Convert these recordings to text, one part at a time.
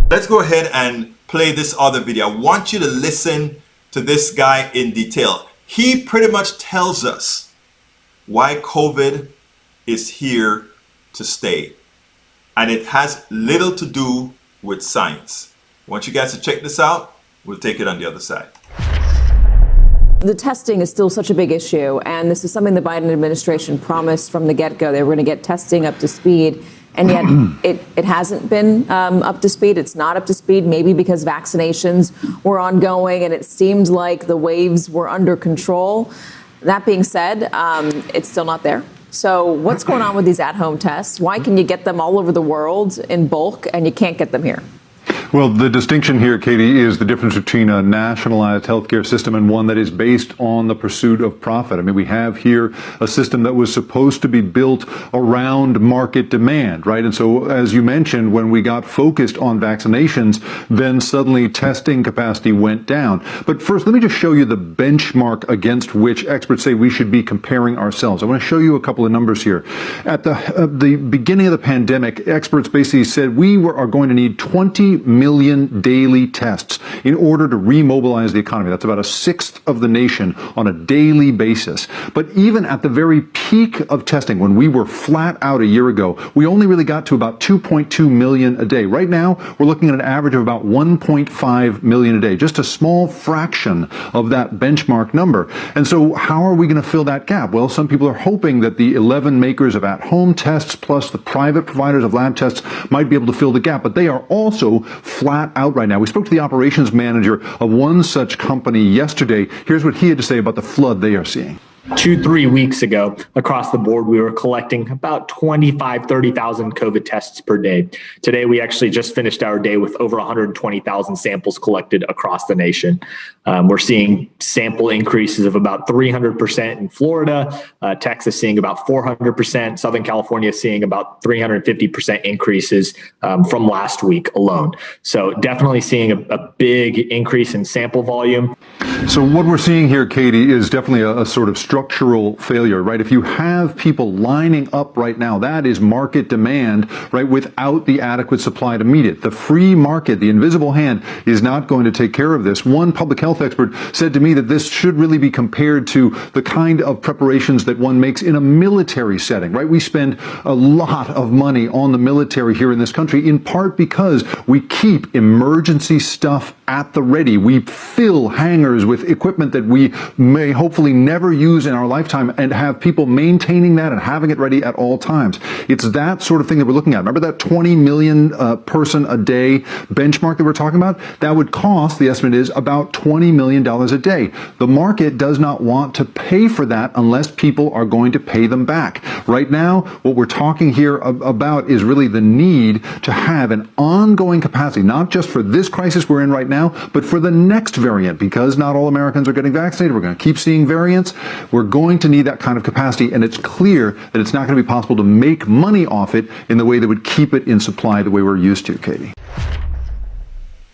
Let's go ahead and play this other video. I want you to listen to this guy in detail. He pretty much tells us why COVID is here to stay. And it has little to do with science. I want you guys to check this out. We'll take it on the other side. The testing is still such a big issue, and this is something the Biden administration promised from the get-go. They were going to get testing up to speed, and yet it hasn't been up to speed. It's not up to speed, maybe because vaccinations were ongoing, and it seemed like the waves were under control. That being said, it's still not there. So what's going on with these at-home tests? Why can you get them all over the world in bulk, and you can't get them here? Well, the distinction here, Katie, is the difference between a nationalized healthcare system and one that is based on the pursuit of profit. I mean, we have here a system that was supposed to be built around market demand, right? And so, as you mentioned, when we got focused on vaccinations, then suddenly testing capacity went down. But first, let me just show you the benchmark against which experts say we should be comparing ourselves. I want to show you a couple of numbers here. At the beginning of the pandemic, experts basically said we are going to need 20 million daily tests in order to remobilize the economy. That's about a sixth of the nation on a daily basis. But even at the very peak of testing, when we were flat out a year ago, we only really got to about 2.2 million a day. Right now, we're looking at an average of about 1.5 million a day, just a small fraction of that benchmark number. And so how are we going to fill that gap? Well, some people are hoping that the 11 makers of at-home tests plus the private providers of lab tests might be able to fill the gap, but they are also flat out right now. We spoke to the operations manager of one such company yesterday. Here's what he had to say about the flood they are seeing. 2-3 weeks ago, across the board, we were collecting about 30,000 COVID tests per day. Today, we actually just finished our day with over 120,000 samples collected across the nation. We're seeing sample increases of about 300% in Florida, Texas seeing about 400%, Southern California seeing about 350% increases from last week alone. So definitely seeing a big increase in sample volume. So what we're seeing here, Katie, is definitely a sort of structural failure, right? If you have people lining up right now, that is market demand, right, without the adequate supply to meet it. The free market, the invisible hand, is not going to take care of this. One public health expert said to me that this should really be compared to the kind of preparations that one makes in a military setting, right? We spend a lot of money on the military here in this country, in part because we keep emergency stuff at the ready. We fill hangars with equipment that we may hopefully never use in our lifetime and have people maintaining that and having it ready at all times. It's that sort of thing that we're looking at. Remember that 20 million person a day benchmark that we're talking about? That would cost, the estimate is, about $20 million a day. The market does not want to pay for that unless people are going to pay them back. Right now, what we're talking here about is really the need to have an ongoing capacity, not just for this crisis we're in right now, but for the next variant, because not all Americans are getting vaccinated. We're going to keep seeing variants. We're going to need that kind of capacity, and it's clear that it's not going to be possible to make money off it in the way that would keep it in supply the way we're used to, Katie.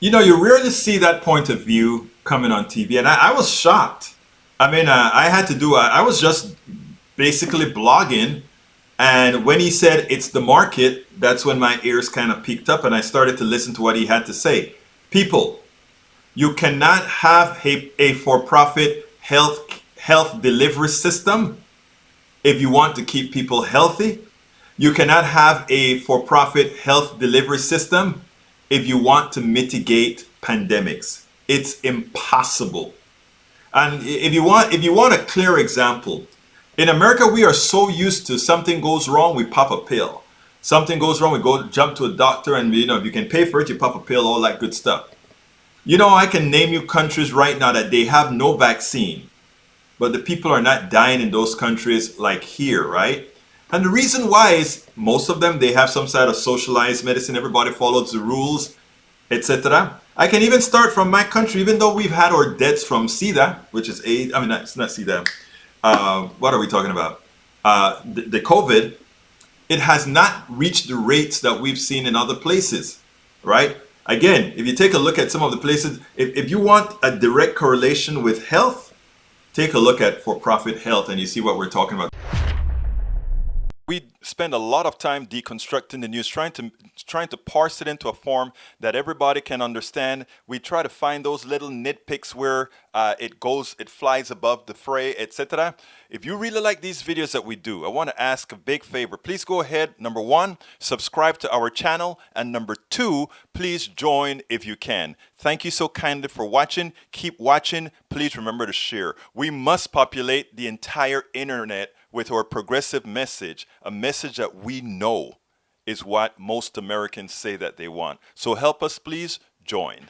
You know, you rarely see that point of view coming on TV, and I was shocked. I mean, I was just basically blogging, and when he said it's the market, that's when my ears kind of peaked up, and I started to listen to what he had to say. People, you cannot have a for-profit health delivery system if you want to keep people healthy. You cannot have a for-profit health delivery system if you want to mitigate pandemics. It's impossible. And if you want a clear example, in America, we are so used to something goes wrong, we pop a pill. Something goes wrong, we go jump to a doctor, and if you can pay for it, you pop a pill, all that good stuff. I can name you countries right now that they have no vaccine, but the people are not dying in those countries like here, right? And the reason why is most of them, they have some sort of socialized medicine. Everybody follows the rules, etc. I can even start from my country, even though we've had our deaths from SIDA, which is AIDS. I mean, it's not SIDA. What are we talking about? The COVID. It has not reached the rates that we've seen in other places, right? Again, if you take a look at some of the places, if you want a direct correlation with health, take a look at for-profit health and you see what we're talking about. we spend a lot of time deconstructing the news, trying to parse it into a form that everybody can understand. We try to find those little nitpicks where it flies above the fray, etc. If you really like these videos that we do, I want to ask a big favor. Please go ahead, number one, subscribe to our channel, and number two, please join if you can. Thank you so kindly for watching. Keep watching. Please remember to share. We must populate the entire internet with our progressive message, a message that we know is what most Americans say that they want. So help us, please join.